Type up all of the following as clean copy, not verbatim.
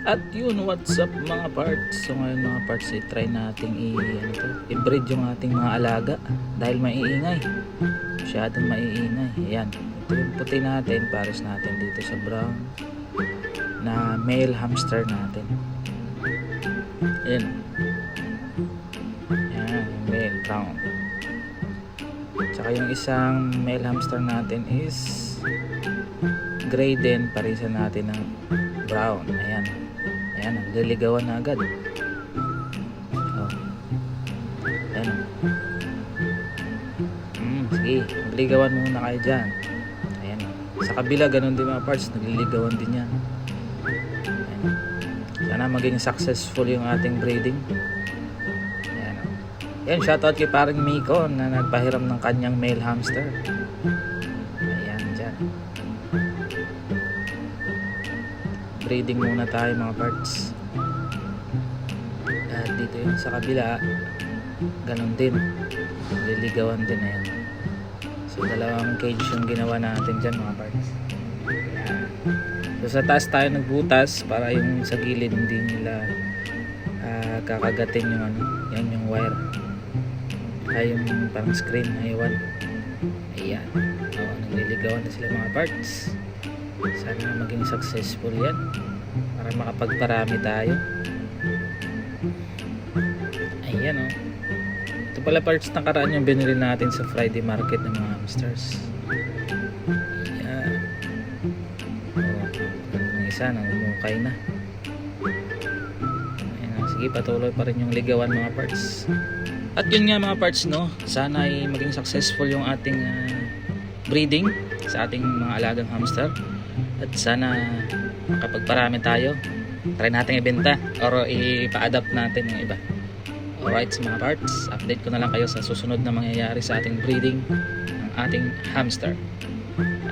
At yun, what's up mga parts? So ngayon mga parts, try nating i-breed yung ating mga alaga dahil maiingay. Masyadong maiingay. Ayan, ito yung puti natin, pares natin dito sa brown na male hamster natin. Ayan. Ayan, yung male brown. Tsaka yung isang male hamster natin is gray din, parisan natin ng brown. Ayan. Ayan, nagliligawan na agad. Oh. Ayan. Sige, nagliligawan muna kayo dyan. Ayan. Sa kabila, ganun din mga parts, nagliligawan din yan. Ayan. Sana maging successful yung ating breeding. Ayan. Ayan, shoutout kay parang Miko na nagpahiram ng kanyang male hamster. Ayan, dyan. Breeding muna tayo mga parts. At dito yung sa kabila, ganun din, liligawan din. Ayan. So dalawang cage yung ginawa natin dyan mga parts. Ayan. So sa taas tayo nagbutas para yung sa gilid hindi nila kakagatin yung yan yung wire, ay yung parang screen na iwan. Ayan. Nagliligawan na sila mga parts. Sana maging successful yan para makapagparami tayo. Ayan oh. Ito pala parts, nakaraan yung binili natin sa Friday market ng mga hamsters. Ayan. Yung isa namumukay na. Ayan, sige, patuloy pa rin yung ligawan mga parts. At yun nga mga parts, no, sana ay maging successful yung ating breeding sa ating mga alagang hamster. At sana makapagparami tayo. Try natin ibenta or ipa-adapt natin yung iba. Alright mga parts, update ko na lang kayo sa susunod na mangyayari sa ating breeding ng ating hamster.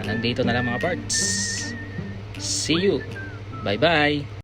Nandito na lang mga parts. See you. Bye bye.